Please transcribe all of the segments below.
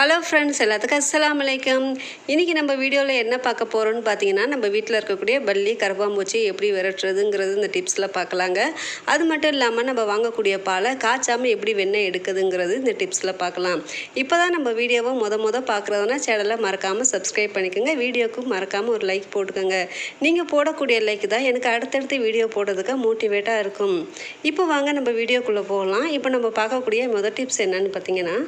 Hello friends, எல்லாத்துக்கும் அஸ்ஸலாமு அலைக்கும். இன்றைக்கி நம்ம வீடியோவில் என்ன பார்க்க போகிறோன்னு பார்த்தீங்கன்னா, நம்ம வீட்டில் இருக்கக்கூடிய பல்லி கரப்பாம்பூச்சி எப்படி விரட்டுறதுங்கிறது இந்த டிப்ஸில் பார்க்கலாங்க. அது மட்டும் இல்லாமல் நம்ம வாங்கக்கூடிய பாலை காய்ச்சாமல் எப்படி வெண்ணெய் எடுக்குதுங்கிறது இந்த டிப்ஸில் பார்க்கலாம். இப்போ தான் நம்ம வீடியோவை முத பார்க்குறதுனா சேனலை மறக்காமல் சப்ஸ்கிரைப் பண்ணிக்கோங்க. வீடியோவுக்கு மறக்காமல் ஒரு லைக் போட்டுக்கோங்க. நீங்கள் போடக்கூடிய லைக் தான் எனக்கு அடுத்தடுத்து வீடியோ போடுறதுக்கு மோட்டிவேட்டாக இருக்கும். இப்போ வாங்க நம்ம வீடியோக்குள்ளே போகலாம். இப்போ நம்ம பார்க்கக்கூடிய முதல் டிப்ஸ் என்னன்னு பார்த்தீங்கன்னா,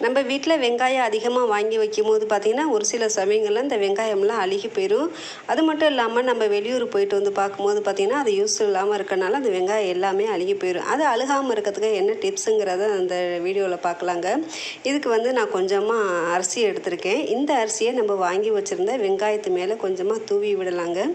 நம்ம வீட்டில் வெங்காயம் அதிகமாக வாங்கி வைக்கும் போது பார்த்திங்கன்னா ஒரு சில சமயங்களில் இந்த வெங்காயம்லாம் அழுகி போயிடும். அது மட்டும் இல்லாமல் நம்ம வெளியூர் போயிட்டு வந்து பார்க்கும்போது பார்த்திங்கன்னா அது யூஸ் இல்லாமல் இருக்கனால அந்த வெங்காயம் எல்லாமே அழுகி போயிடும். அது அழுகாமல் இருக்கிறதுக்கு என்ன டிப்ஸுங்கிறத அந்த வீடியோவில் பார்க்கலாங்க. இதுக்கு வந்து நான் கொஞ்சமாக அரிசி எடுத்திருக்கேன். இந்த அரிசியை நம்ம வாங்கி வச்சுருந்த வெங்காயத்து மேலே கொஞ்சமாக தூவி விடலாங்க.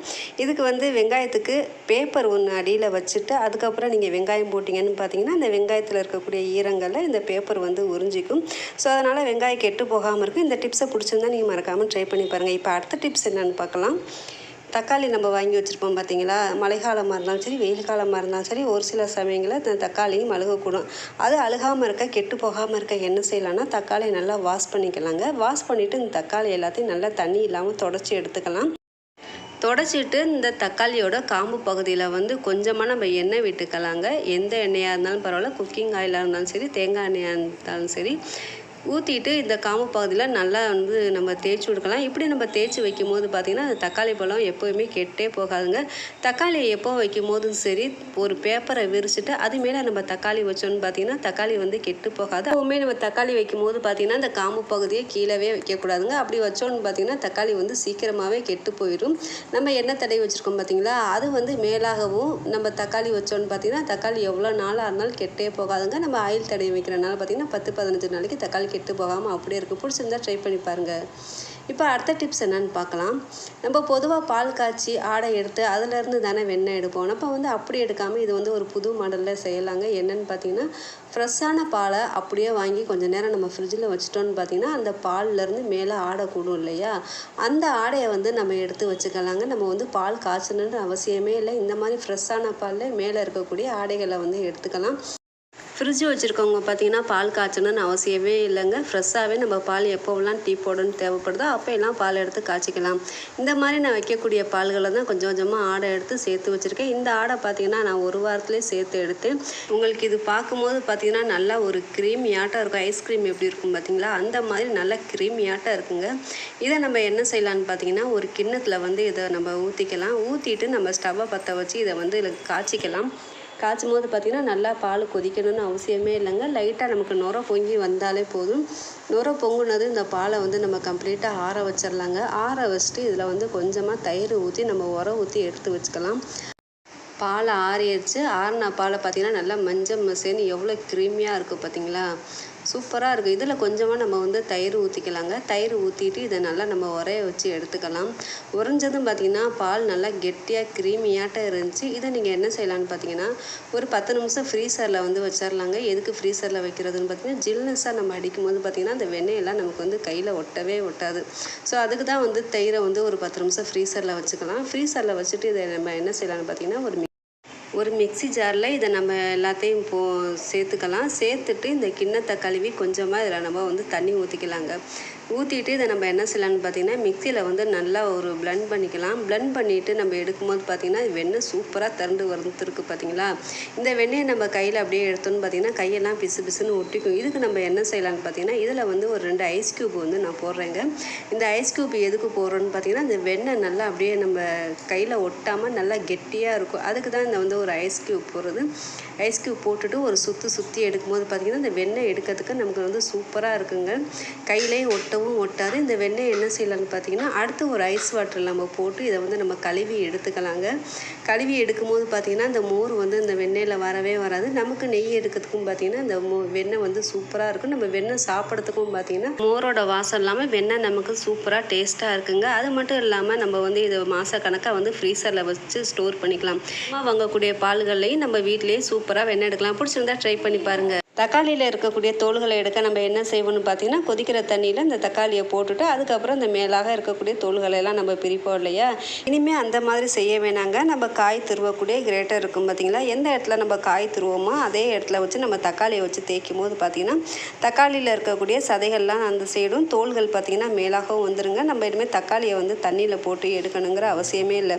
இதுக்கு வந்து வெங்காயத்துக்கு பேப்பர் ஒன்று அடியில் வச்சுட்டு அதுக்கப்புறம் நீங்கள் வெங்காயம் போட்டிங்கன்னு பார்த்தீங்கன்னா அந்த வெங்காயத்தில் இருக்கக்கூடிய ஈரங்களில் இந்த பேப்பர் வந்து உறிஞ்சிக்கும். ஸோ அதனால் வெங்காயம் கெட்டு போகாமல் இருக்கும். இந்த டிப்ஸை பிடிச்சிருந்தா நீங்கள் மறக்காமல் ட்ரை பண்ணி பாருங்கள். இப்போ அடுத்த டிப்ஸ் என்னென்னு பார்க்கலாம். தக்காளி நம்ம வாங்கி வச்சுருப்போம் பார்த்தீங்களா, மழை காலமாக இருந்தாலும் சரி வெயில் காலமாக இருந்தாலும் சரி ஒரு சில சமயங்களில் இந்த தக்காளியும் அழுகக்கூடும். அது அழுகாமல் இருக்க கெட்டு போகாமல் இருக்க என்ன செய்யலாம்னா தக்காளியை நல்லா வாஷ் பண்ணிக்கலாங்க. வாஷ் பண்ணிவிட்டு இந்த தக்காளி எல்லாத்தையும் நல்லா தண்ணி இல்லாமல் தொடச்சி எடுத்துக்கலாம். தொடச்சிட்டு இந்த தக்காளியோட காம்பு பகுதியில் வந்து கொஞ்சமாக நம்ம எண்ணெய் விட்டுக்கலாங்க. எந்த எண்ணெயாக இருந்தாலும் பரவாயில்ல, குக்கிங் ஆயிலாக இருந்தாலும் சரி தேங்காய் எண்ணெயாக இருந்தாலும் சரி ஊற்றிட்டு இந்த காம்பு பகுதியில் நல்லா வந்து நம்ம தேய்ச்சி விடுக்கலாம். இப்படி நம்ம தேய்ச்சி வைக்கும் போது பார்த்திங்கன்னா அந்த தக்காளி பழம் எப்போவுமே கெட்டே போகாதுங்க. தக்காளியை எப்போ வைக்கும் போதும் சரி ஒரு பேப்பரை விரிச்சிட்டு அது மேலே நம்ம தக்காளி வச்சோன்னு பார்த்திங்கன்னா தக்காளி வந்து கெட்டு போகாது. எப்போவுமே நம்ம தக்காளி வைக்கும் போது பார்த்திங்கன்னா அந்த காம்பு பகுதியை கீழவே வைக்கக்கூடாதுங்க. அப்படி வச்சோன்னு பார்த்திங்கன்னா தக்காளி வந்து சீக்கிரமாகவே கெட்டு போயிடும். நம்ம எண்ணெய் தடவி வச்சுருக்கோம் பார்த்திங்களா, அது வந்து மேலாகவும் நம்ம தக்காளி வச்சோன்னு பார்த்திங்கன்னா தக்காளி எவ்வளோ நாளாக இருந்தாலும் கெட்டே போகாதுங்க. நம்ம ஆயில் தடவி வைக்கிறனால பார்த்திங்கன்னா 10-15 நாளைக்கு தக்காளி கெட்டு போகாமல் அப்படியே இருக்குது. பிடிச்சிருந்தா ட்ரை பண்ணி பாருங்கள். இப்போ அடுத்த டிப்ஸ் என்னன்னு பார்க்கலாம். நம்ம பொதுவாக பால் காய்ச்சி ஆடை எடுத்து அதிலேருந்து தானே வெண்ணெய் எடுப்போம். அப்போ வந்து அப்படி எடுக்காமல் இது வந்து ஒரு புது மாடலில் செய்யலாங்க. என்னென்னு பார்த்தீங்கன்னா, ஃப்ரெஷ்ஷான பாலை அப்படியே வாங்கி கொஞ்சம் நேரம் நம்ம ஃப்ரிட்ஜில் வச்சிட்டோன்னு பார்த்தீங்கன்னா அந்த பால்லேருந்து மேலே ஆடை கூடும் இல்லையா, அந்த ஆடையை வந்து நம்ம எடுத்து வச்சுக்கலாங்க. நம்ம வந்து பால் காய்ச்சணுன்ற அவசியமே இல்லை. இந்த மாதிரி ஃப்ரெஷ்ஷான பாலில் மேலே இருக்கக்கூடிய ஆடைகளை வந்து எடுத்துக்கலாம். ஃப்ரிட்ஜ் வச்சுருக்கவங்க பார்த்தீங்கன்னா பால் காய்ச்சணுன்னு அவசியமே இல்லைங்க. ஃப்ரெஷ்ஷாகவே நம்ம பால் எப்போவெல்லாம் டீ போடணும்னு தேவைப்படுதோ அப்போ எல்லாம் பால் எடுத்து காய்ச்சிக்கலாம். இந்த மாதிரி நான் வைக்கக்கூடிய பால்களை தான் கொஞ்சம் கொஞ்சமாக ஆடை எடுத்து சேர்த்து வச்சுருக்கேன். இந்த ஆடை பார்த்திங்கன்னா நான் ஒரு வாரத்துலேயே சேர்த்து எடுத்து உங்களுக்கு இது பார்க்கும்போது பார்த்திங்கன்னா நல்லா ஒரு க்ரீமியாட்டம் இருக்கும். ஐஸ்கிரீம் எப்படி இருக்கும் பார்த்திங்களா, அந்த மாதிரி நல்லா க்ரீமியாட்டம் இருக்குங்க. இதை நம்ம என்ன செய்யலான்னு பார்த்திங்கன்னா ஒரு கிண்ணத்தில் வந்து இதை நம்ம ஊற்றிக்கலாம். ஊற்றிட்டு நம்ம ஸ்டவ்வை பற்ற வச்சு இதை வந்து இதில் காய்ச்சிக்கலாம். காய்ச்சும் போது பார்த்திங்கன்னா நல்லா பால் கொதிக்கணும்னு அவசியமே இல்லைங்க. லைட்டாக நமக்கு நுர பொங்கி வந்தாலே போதும். நுர பொங்குனது இந்த பாலை வந்து நம்ம கம்ப்ளீட்டாக ஆற வச்சிடலாங்க. ஆற வச்சுட்டு இதில் வந்து கொஞ்சமாக தயிர் ஊற்றி நம்ம உரம் ஊற்றி எடுத்து வச்சுக்கலாம். பாலை ஆறிடுச்சு. ஆறின பாலை பார்த்திங்கன்னா நல்லா மஞ்சள் மசேன்னு எவ்வளோ க்ரீமியாக இருக்குது பார்த்திங்களா, சூப்பராக இருக்குது. இதில் கொஞ்சமாக நம்ம வந்து தயிர் ஊற்றிக்கலாங்க. தயிர் ஊற்றிட்டு இதை நல்லா நம்ம உரைய வச்சு எடுத்துக்கலாம். உறைஞ்சதும் பார்த்திங்கன்னா பால் நல்லா கெட்டியாக க்ரீமியாட்டம் இருந்துச்சு. இதை நீங்கள் என்ன செய்யலான்னு பார்த்தீங்கன்னா ஒரு 10 நிமிஷம் ஃப்ரீசரில் வந்து வச்சிடலாங்க. எதுக்கு ஃப்ரீசரில் வைக்கிறதுன்னு பார்த்தீங்கன்னா ஜில்னஸாக நம்ம அடிக்கும் போது பார்த்திங்கன்னா அந்த வெண்ணெயெல்லாம் நமக்கு வந்து கையில் ஒட்டவே ஒட்டாது. ஸோ அதுக்கு தான் வந்து தயிரை வந்து ஒரு 10 நிமிஷம் ஃப்ரீசரில் வச்சுக்கலாம். ஃப்ரீசரில் வச்சுட்டு இதை நம்ம என்ன செய்யலான்னு பார்த்தீங்கன்னா ஒரு மிக்ஸி ஜாரில் இதை நம்ம எல்லாத்தையும் சேர்த்துக்கலாம். சேர்த்துட்டு இந்த கிண்ணத்தை கழுவி கொஞ்சமாக இதில் நம்ம வந்து தண்ணி ஊற்றிக்கலாங்க. ஊற்றிட்டு இதை நம்ம என்ன செய்யலான்னு பார்த்தீங்கன்னா மிக்சியில் வந்து நல்லா ஒரு பிளெண்ட் பண்ணிக்கலாம். பிளெண்ட் பண்ணிவிட்டு நம்ம எடுக்கும்போது பார்த்திங்கன்னா வெண்ணெய் சூப்பராக திரண்டு வந்துருக்கு பார்த்திங்களா. இந்த வெண்ணெயை நம்ம கையில் அப்படியே எடுத்தோன்னு பார்த்திங்கன்னா கையெல்லாம் பிசு பிசுன்னு ஒட்டிக்கும். இதுக்கு நம்ம என்ன செய்யலான்னு பார்த்தீங்கன்னா இதில் வந்து ஒரு 2 ஐஸ் க்யூப் வந்து நான் போடுறேங்க. இந்த ஐஸ் க்யூப் எதுக்கு போடுறோன்னு பார்த்தீங்கன்னா இந்த வெண்ணெய் நல்லா அப்படியே நம்ம கையில் ஒட்டாமல் நல்லா கெட்டியாக இருக்கும். அதுக்கு தான் இந்த வந்து ஒரு ஐஸ் க்யூப் போடுறது. ஐஸ் க்யூப் போட்டுட்டு ஒரு சுற்றி எடுக்கும்போது பார்த்திங்கன்னா இந்த வெண்ணெய் எடுக்கிறதுக்கு நமக்கு வந்து சூப்பராக இருக்குங்க. கையிலையும் ஒட்டாது. இந்த வெண்ணெய் என்ன செய்யலான்னு பார்த்தீங்கன்னா அடுத்து ஒரு ஐஸ் வாட்டர் நம்ம போட்டு இதை வந்து நம்ம கழுவி எடுத்துக்கலாங்க. கழுவி எடுக்கும்போது பார்த்திங்கன்னா இந்த மோர் வந்து இந்த வெண்ணெயில் வரவே வராது. நமக்கு நெய் எடுக்கிறதுக்கும் பார்த்திங்கன்னா இந்த வெண்ணெய் வந்து சூப்பராக இருக்கும். நம்ம வெண்ணெய் சாப்பிட்றதுக்கும் பார்த்திங்கன்னா மோரோட வாசம் இல்லாமல் வெண்ணெய் நமக்கு சூப்பராக டேஸ்ட்டாக இருக்குங்க. அது மட்டும் இல்லாமல் நம்ம வந்து இதை மாதக்கணக்காக வந்து ஃப்ரீசரில் வச்சு ஸ்டோர் பண்ணிக்கலாம். வாங்கக்கூடிய பால்கள்லையும் நம்ம வீட்டிலேயே சூப்பராக வெண்ணெய் எடுக்கலாம். பிடிச்சிருந்தா ட்ரை பண்ணி பாருங்கள். தக்காளியில் இருக்கக்கூடிய தோல்களை எடுக்க நம்ம என்ன செய்வோம்னு பார்த்திங்கன்னா, கொதிக்கிற தண்ணியில் இந்த தக்காளியை போட்டுட்டு அதுக்கப்புறம் இந்த மேலாக இருக்கக்கூடிய தோல்களெல்லாம் நம்ம பிரிப்போம் இல்லையா. இனிமேல் அந்த மாதிரி செய்ய வேணாங்க. நம்ம காய் துருவக்கூடிய கிரேட்டர் இருக்கும் பார்த்திங்களா, எந்த இடத்துல நம்ம காய் துருவோமோ அதே இடத்துல வச்சு நம்ம தக்காளியை வச்சு தேய்க்கும் போது பார்த்திங்கன்னா, தக்காளியில் இருக்கக்கூடிய சதைகள்லாம் அந்த சைடும் தோல்கள் பார்த்திங்கன்னா மேலாகவும் வந்துருங்க. நம்ம இனிமேல் தக்காளியை வந்து தண்ணியில் போட்டு எடுக்கணுங்கிற அவசியமே இல்லை.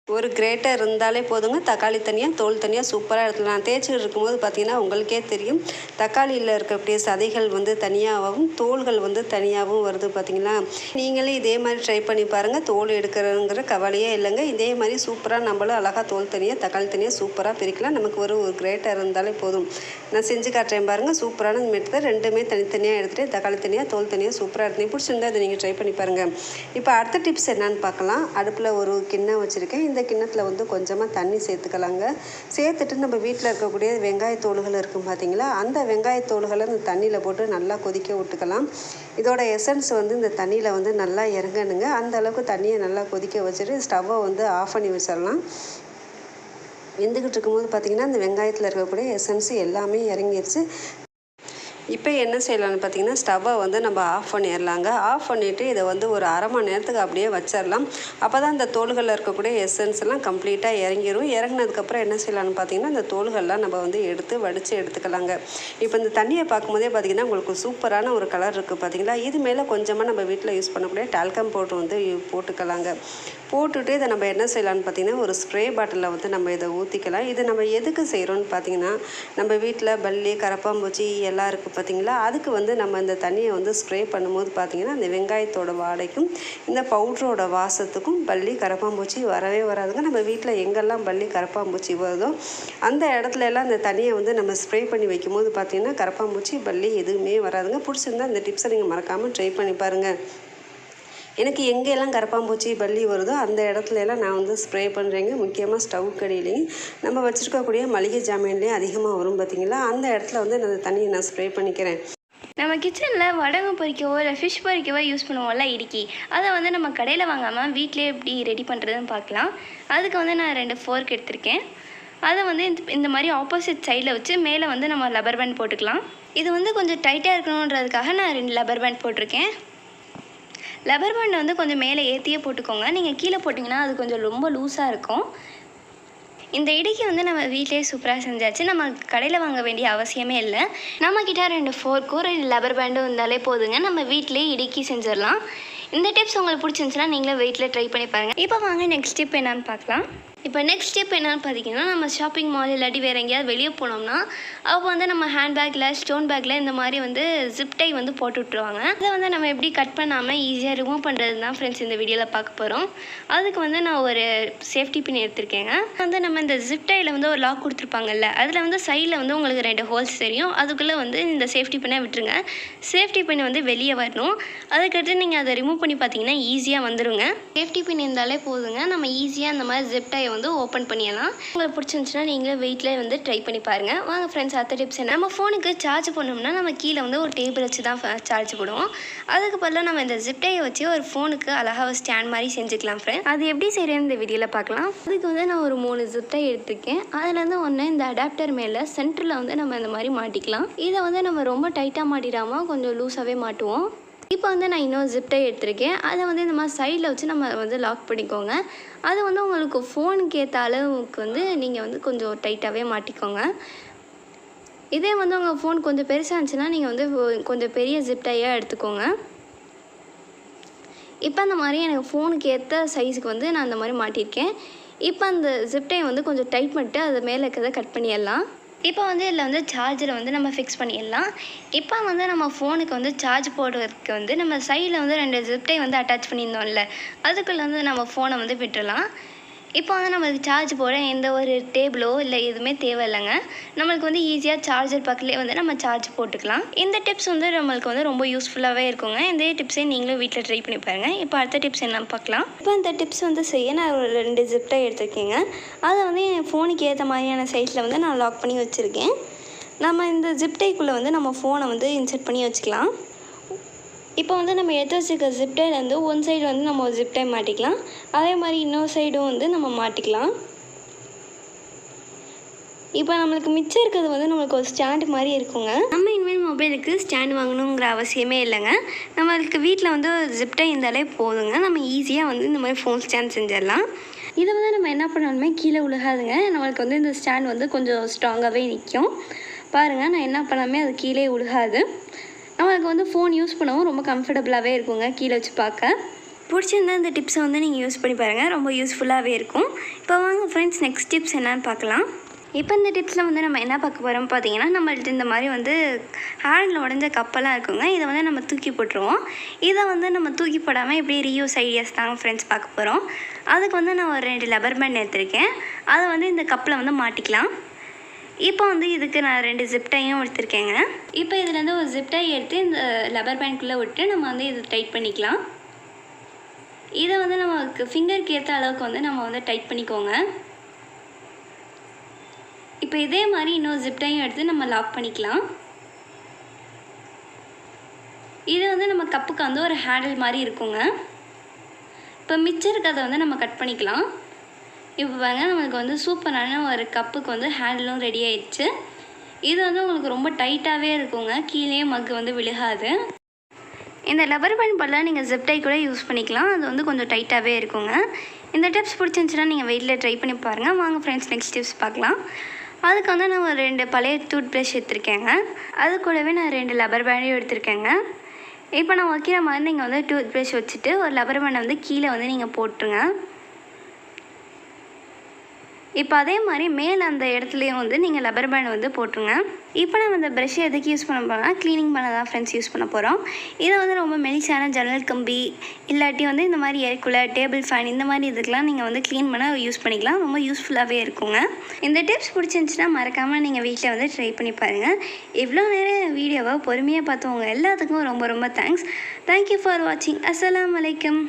ஒரு கிரேட்டர் இருந்தாலே போதுங்க. தக்காளி தனியாக தோல் தனியாக சூப்பராக எடுத்துக்கலாம். நான் தேய்ச்சிட்டு இருக்கும்போது பார்த்திங்கன்னா உங்களுக்கே தெரியும், தக்காளியில் இருக்கக்கூடிய சதைகள் வந்து தனியாகவும் தோல்கள் வந்து தனியாகவும் வருது பார்த்திங்களா. நீங்களே இதே மாதிரி ட்ரை பண்ணி பாருங்கள். தோல் எடுக்கிறதுங்கிற கவலையே இல்லைங்க. இதே மாதிரி சூப்பராக நம்மளும் அழகாக தோல் தனியாக தக்காளி தனியாக சூப்பராக பிரிக்கலாம். நமக்கு ஒரு கிரேட்டர் இருந்தாலே போதும். நான் செஞ்சு காட்டுறேன் பாருங்கள். சூப்பரான மெத்தட். ரெண்டுமே தனித்தனியாக எடுத்துகிட்டு தக்காளி தனியாக தோல் தனியாக சூப்பராக எடுத்து பிடிச்சிருந்தா அதை நீங்கள் ட்ரை பண்ணி பாருங்கள். இப்போ அடுத்த டிப்ஸ் என்னன்னு பார்க்கலாம். அடுப்பில் ஒரு கிண்ணம் வச்சுருக்கேன். இந்த கிண்ணத்தில் வந்து கொஞ்சமாக தண்ணி சேர்த்துக்கலாங்க. சேர்த்துட்டு நம்ம வீட்டில் இருக்கக்கூடிய வெங்காயத்தோல்கள் இருக்கும் பார்த்திங்களா, அந்த வெங்காயத்தோல்களை இந்த தண்ணியில் போட்டு நல்லா கொதிக்க விட்டுக்கலாம். இதோட எசன்ஸ் வந்து இந்த தண்ணியில் வந்து நல்லா இறங்கணுங்க. அந்த அளவுக்கு தண்ணியை நல்லா கொதிக்க வச்சுட்டு ஸ்டவ்வை வந்து ஆஃப் பண்ணி வச்சிடலாம். வெந்துக்கிட்டு இருக்கும்போது பார்த்திங்கன்னா இந்த வெங்காயத்தில் இருக்கக்கூடிய எசன்ஸ் எல்லாமே இறங்கிடுச்சு. இப்போ என்ன செய்யலாம்னு பார்த்திங்கன்னா, ஸ்டவ்வை வந்து நம்ம ஆஃப் பண்ணிடலாங்க. ஆஃப் பண்ணிவிட்டு இதை வந்து ஒரு அரை மணி நேரத்துக்கு அப்படியே வச்சிடலாம். அப்போ தான் இந்த தோல்களில் இருக்கக்கூடிய எசன்ஸ் எல்லாம் கம்ப்ளீட்டாக இறங்கிடும். இறங்கினதுக்கப்புறம் என்ன செய்யலாம்னு பார்த்திங்கன்னா, இந்த தோல்கள்லாம் நம்ம வந்து வடித்து எடுத்துக்கலாங்க. இப்போ இந்த தண்ணியை பார்க்கும்போதே பார்த்திங்கன்னா உங்களுக்கு சூப்பரான ஒரு கலர் இருக்குது பார்த்திங்களா. இது மேலே கொஞ்சமாக நம்ம வீட்டில் யூஸ் பண்ணக்கூடிய டால்கம் பவுடர் வந்து போட்டுக்கலாங்க. போட்டுட்டு இதை நம்ம என்ன செய்யலாம்னு பார்த்திங்கன்னா, ஒரு ஸ்ப்ரே பாட்டிலில் வந்து நம்ம இதை ஊற்றிக்கலாம். இது நம்ம எதுக்கு செய்கிறோன்னு பார்த்திங்கன்னா, நம்ம வீட்டில் பல்லி கரப்பாம்பூச்சி எல்லாம் இருக்குது பார்த்திங்களா, அதுக்கு வந்து நம்ம இந்த தண்ணியை வந்து ஸ்ப்ரே பண்ணும்போது பார்த்திங்கன்னா, அந்த வெங்காயத்தோட வாடைக்கும் இந்த பவுட்ரோட வாசத்துக்கும் பல்லி கரப்பாம்பூச்சி வரவே வராதுங்க. நம்ம வீட்டில் எங்கெல்லாம் பல்லி கரப்பாம்பூச்சி வருதோ அந்த இடத்துல எல்லாம் இந்த தண்ணியை வந்து நம்ம ஸ்ப்ரே பண்ணி வைக்கும்போது பார்த்திங்கன்னா கரப்பாம்பூச்சி பல்லி எதுவுமே வராதுங்க. பிடிச்சிருந்தா இந்த டிப்ஸை நீங்கள் மறக்காமல் ட்ரை பண்ணி பாருங்கள். எனக்கு எங்கெல்லாம் கரப்பாம்பூச்சி பல்லி வருதோ அந்த இடத்துல எல்லாம் நான் வந்து ஸ்ப்ரே பண்ணுறேங்க. முக்கியமாக ஸ்டவ் கடியிலையும் நம்ம வச்சுருக்கக்கூடிய மளிகை ஜாமான்லேயும் அதிகமாக வரும் பார்த்திங்களா, அந்த இடத்துல வந்து அந்த தண்ணியை நான் ஸ்ப்ரே பண்ணிக்கிறேன். நம்ம கிச்சனில் வடகம் பொரிக்கவோ இல்லை ஃபிஷ் பொரிக்கவோ யூஸ் பண்ணுவோம்ல இடுக்கி, அதை வந்து நம்ம கடையில் வாங்காமல் வீட்டிலே எப்படி ரெடி பண்ணுறதுன்னு பார்க்கலாம். அதுக்கு வந்து நான் 2 ஃபோர்க் எடுத்திருக்கேன். அதை வந்து இந்த மாதிரி ஆப்போசிட் சைடில் வச்சு மேலே வந்து நம்ம லப்பர் பேண்ட் போட்டுக்கலாம். இது வந்து கொஞ்சம் டைட்டாக இருக்கணுன்றதுக்காக நான் 2 லப்பர் பேண்ட் போட்டிருக்கேன். லப்பர் பேண்ட் வந்து கொஞ்சம் மேலே ஏற்றியே போட்டுக்கோங்க. நீங்கள் கீழே போட்டிங்கன்னா அது கொஞ்சம் ரொம்ப லூஸாக இருக்கும். இந்த இடுக்கி வந்து நம்ம வீட்டிலே சூப்பராக செஞ்சாச்சு. நம்ம கடையில் வாங்க வேண்டிய அவசியமே இல்லை. நம்மக்கிட்ட 2 ஃபோர்க்கும் 2 லப்பர் பேண்டும் இருந்தாலே போதுங்க. நம்ம வீட்டிலே இடுக்கி செஞ்சிடலாம். இந்த டிப்ஸ் உங்களுக்கு பிடிச்சிருந்துச்சுன்னா நீங்களே வீட்டில் ட்ரை பண்ணி பாருங்கள். இப்போ வாங்க நெக்ஸ்ட் டிப் என்னன்னு பார்க்கலாம். இப்போ நெக்ஸ்ட் ஸ்டெப் என்னென்னு பார்த்தீங்கன்னா, நம்ம ஷாப்பிங் மால் இல்லாட்டி வேறு எங்கேயாவது வெளியே போனோம்னா அப்போ வந்து நம்ம ஹேண்ட் பேக்கில் ஸ்டோன் பேக்கில் இந்த மாதிரி வந்து ஜிப் டை வந்து போட்டு விட்ருவாங்க. அதை வந்து நம்ம எப்படி கட் பண்ணாமல் ஈஸியாக ரிமூவ் பண்ணுறது தான் ஃப்ரெண்ட்ஸ் இந்த வீடியோவில் பார்க்க போகிறோம். அதுக்கு வந்து நான் ஒரு சேஃப்டி பின் எடுத்திருக்கேங்க. வந்து நம்ம இந்த ஜிப் டையில் வந்து ஒரு லாக் கொடுத்துருப்பாங்கல்ல, அதில் வந்து சைடில் வந்து உங்களுக்கு 2 ஹோல்ஸ் தெரியும். அதுக்குள்ளே வந்து இந்த சேஃப்டி பின்னை விட்டுருங்க. சேஃப்டி பின் வந்து வெளியே வரணும். அதுக்கடுத்து நீங்கள் அதை ரிமூவ் பண்ணி பார்த்தீங்கன்னா ஈஸியாக வந்துடுங்க. சேஃப்டி பின் இருந்தாலே போதுங்க. நம்ம ஈஸியாக அந்த மாதிரி ஜிப் டை வந்து ஓப்பன் பண்ணிடலாம். உங்களுக்கு பிடிச்சிருந்துச்சுன்னா நீங்களே வெயிட்டில் வந்து ட்ரை பண்ணி பாருங்கள். வாங்க ஃப்ரெண்ட்ஸ், அடுத்த டிப்ஸ் என்ன. நம்ம ஃபோனுக்கு சார்ஜ் பண்ணோம்னா நம்ம கீழே வந்து ஒரு டேபிள் வச்சு தான் சார்ஜ் போடுவோம். அதுக்கு பதிலாக நம்ம இந்த ஜிப் டையை வச்சு ஒரு ஃபோனுக்கு அழகாக ஸ்டாண்ட் மாதிரி செஞ்சுக்கலாம் ஃப்ரெண்ட். அது எப்படி செய்கிறேன்னு இந்த வீடியோவில் பார்க்கலாம். அதுக்கு வந்து நான் ஒரு 3 ஜிப் டை எடுத்துருக்கேன். அதுலேருந்து ஒன்று இந்த அடாப்டர் மேலே சென்டரில் வந்து நம்ம இந்த மாதிரி மாட்டிக்கலாம். இதை வந்து நம்ம ரொம்ப டைட்டாக மாட்டிடாமல் கொஞ்சம் லூஸாகவே மாட்டுவோம். இப்போ வந்து நான் இன்னொரு ஜிப் டை எடுத்திருக்கேன். அதை வந்து இந்த மாதிரி சைடில் வச்சு நம்ம வந்து லாக் பண்ணிக்கோங்க. அது வந்து உங்களுக்கு ஃபோனுக்கு ஏற்ற அளவுக்கு வந்து நீங்கள் வந்து கொஞ்சம் டைட்டாகவே மாட்டிக்கோங்க. இதே வந்து உங்கள் ஃபோன் கொஞ்சம் பெருசாக இருந்துச்சுன்னா நீங்கள் வந்து கொஞ்சம் பெரிய ஜிப் டையாக எடுத்துக்கோங்க. இப்போ அந்த மாதிரி எனக்கு ஃபோனுக்கு ஏற்ற சைஸுக்கு வந்து நான் அந்த மாதிரி மாட்டியிருக்கேன். இப்போ அந்த ஜிப் டை வந்து கொஞ்சம் டைட் பண்ணிட்டு அது மேலே இருக்கிறத கட் பண்ணிடலாம். இப்போ வந்து இதில் வந்து சார்ஜரை வந்து நம்ம ஃபிக்ஸ் பண்ணிடலாம். இப்போ வந்து நம்ம ஃபோனுக்கு வந்து சார்ஜ் போடுறதுக்கு வந்து நம்ம சைடில் வந்து 2 ஜிப் டை வந்து அட்டாச் பண்ணியிருந்தோம்ல, அதுக்குள்ளே வந்து நம்ம ஃபோனை வந்து விட்டுடலாம். இப்போ வந்து நம்மளுக்கு சார்ஜ் போட எந்த ஒரு டேபிளோ இல்லை எதுவுமே தேவையில்லைங்க. நம்மளுக்கு வந்து ஈஸியாக சார்ஜர் பக்கத்துலேயே வந்து நம்ம சார்ஜ் போட்டுக்கலாம். இந்த டிப்ஸ் வந்து நம்மளுக்கு வந்து ரொம்ப யூஸ்ஃபுல்லாகவே இருக்குங்க. இந்த டிப்ஸே நீங்களும் வீட்டில் ட்ரை பண்ணி பாருங்கள். இப்போ அடுத்த டிப்ஸ் என்னன்னு பார்க்கலாம். இப்போ இந்த டிப்ஸ் வந்து செய்ய நான் ஒரு 2 ஜிப் டை எடுத்திருக்கேங்க. அதை வந்து என் ஃபோனுக்கு ஏற்ற மாதிரியான சைஸில் வந்து நான் லாக் பண்ணி வச்சுருக்கேன். நம்ம இந்த ஜிப் டைக்குள்ளே வந்து நம்ம ஃபோனை வந்து இன்சர்ட் பண்ணி வச்சுக்கலாம். இப்போ வந்து நம்ம எடுத்து வச்சுருக்க ஜிப் டைலேருந்து ஒன் சைடு வந்து நம்ம ஒரு ஜிப் டை மாட்டிக்கலாம். அதே மாதிரி இன்னொரு சைடும் வந்து நம்ம மாட்டிக்கலாம். இப்போ நம்மளுக்கு மிச்சம் இருக்கிறது வந்து நம்மளுக்கு ஒரு ஸ்டாண்டு மாதிரி இருக்குங்க. நம்ம இனிமேல் மொபைலுக்கு ஸ்டாண்ட் வாங்கணுங்கிற அவசியமே இல்லைங்க. நம்மளுக்கு வீட்டில் வந்து ஜிப் டை இருந்தாலே போதுங்க. நம்ம ஈஸியாக வந்து இந்த மாதிரி ஃபோன் ஸ்டாண்ட் செஞ்சிடலாம். இதை வந்து நம்ம என்ன பண்ணாலுமே கீழே விழுகாதுங்க. நம்மளுக்கு வந்து இந்த ஸ்டாண்ட் வந்து கொஞ்சம் ஸ்ட்ராங்காகவே நிற்கும். பாருங்கள், நான் என்ன பண்ணாமே அது கீழே விழுகாது. நம்மளுக்கு வந்து ஃபோன் யூஸ் பண்ணவும் ரொம்ப கம்ஃபர்டபுளாகவே இருக்குங்க கீழே வச்சு பார்க்க. பிடிச்சிருந்தா இந்த டிப்ஸை வந்து நீங்கள் யூஸ் பண்ணி பாருங்கள், ரொம்ப யூஸ்ஃபுல்லாகவே இருக்கும். இப்போ வாங்க ஃப்ரெண்ட்ஸ், நெக்ஸ்ட் டிப்ஸ் என்னன்னு பார்க்கலாம். இப்போ இந்த டிப்ஸில் வந்து நம்ம என்ன பார்க்க போகிறோம் பார்த்தீங்கன்னா, நம்மள்ட்ட இந்த மாதிரி வந்து ஹேண்டில் உடஞ்ச கப்பெல்லாம் இருக்குங்க. இதை வந்து நம்ம தூக்கி போட்டுருவோம். இதை வந்து நம்ம தூக்கி போடாமல் எப்படி ரீயூஸ் ஐடியாஸ் தாங்க ஃப்ரெண்ட்ஸ் பார்க்க போகிறோம். அதுக்கு வந்து நான் ஒரு 2 ரப்பர் பேண்ட் எடுத்திருக்கேன். அதை வந்து இந்த கப்பில் வந்து மாட்டிக்கலாம். இப்போ வந்து இதுக்கு நான் 2 ஜிப் டையும் எடுத்திருக்கேங்க. இப்போ இதுலேருந்து ஒரு ஜிப் டை எடுத்து இந்த ரப்பர் பேண்ட்குள்ளே விட்டு நம்ம வந்து இதை டைட் பண்ணிக்கலாம். இதை வந்து நமக்கு ஃபிங்கருக்கு ஏற்ற அளவுக்கு வந்து நம்ம வந்து டைட் பண்ணிக்கோங்க. இப்போ இதே மாதிரி இன்னொரு ஜிப் டையும் எடுத்து நம்ம லாக் பண்ணிக்கலாம். இது வந்து நம்ம கப்புக்கு வந்து ஒரு ஹேண்டில் மாதிரி இருக்குங்க. இப்போ மிச்சம் இருக்கிறத வந்து நம்ம கட் பண்ணிக்கலாம். இப்போ பாருங்க, நமக்கு வந்து சூப்பரான ஒரு கப்புக்கு வந்து ஹேண்டிலும் ரெடி ஆயிடுச்சு. இது வந்து உங்களுக்கு ரொம்ப டைட்டாகவே இருக்குங்க, கீழே மக்கு வந்து விழுகாது. இந்த ரப்பர் பேண்ட் பதிலாக நீங்கள் ஜிப் டை கூட யூஸ் பண்ணிக்கலாம். அது வந்து கொஞ்சம் டைட்டாகவே இருக்குங்க. இந்த டிப்ஸ் பிடிச்சிருந்துச்சுன்னா நீங்கள் வெயிட்டில் ட்ரை பண்ணி பாருங்கள். வாங்க ஃப்ரெண்ட்ஸ், நெக்ஸ்ட் டிப்ஸ் பார்க்கலாம். அதுக்கு வந்து நான் ஒரு 2 பழைய டூத் ப்ரஷ் எடுத்திருக்கேங்க. அது கூடவே நான் 2 ரப்பர் பேண்டையும் எடுத்திருக்கேங்க. இப்போ நான் வைக்கிற மாதிரி நீங்கள் வந்து டூத் ப்ரஷ் வச்சுட்டு ஒரு ரப்பர் பேண்டை வந்து கீழே வந்து நீங்கள் போட்டுருங்க. இப்போ அதே மாதிரி மேலே அந்த இடத்துலையும் வந்து நீங்கள் ரப்பர் பேண்ட் வந்து போட்டுருங்க. இப்போ நம்ம இந்த ப்ரஷ்ஷை எதுக்கு யூஸ் பண்ண போகிறோம்னா, க்ளீனிங் பண்ண தான் ஃப்ரெண்ட்ஸ் யூஸ் பண்ண போகிறோம். இதை வந்து ரொம்ப மெலிசான ஜன்னல் கம்பி இல்லாட்டி வந்து இந்த மாதிரி ஏர் கூலர், டேபிள் ஃபேன் இந்த மாதிரி இதுக்கெலாம் நீங்கள் வந்து க்ளீன் பண்ண யூஸ் பண்ணிக்கலாம். ரொம்ப யூஸ்ஃபுல்லாகவே இருக்குங்க. இந்த டிப்ஸ் பிடிச்சிருந்துச்சுன்னா மறக்காமல் நீங்கள் வீட்டில் வந்து ட்ரை பண்ணி பாருங்கள். இவ்வளோ நேரம் வீடியோவை பொறுமையாக பார்த்தவங்க எல்லாத்துக்கும் ரொம்ப ரொம்ப தேங்க்ஸ். தேங்க்யூ ஃபார் வாட்சிங். அஸ்ஸலாமு அலைக்கும்.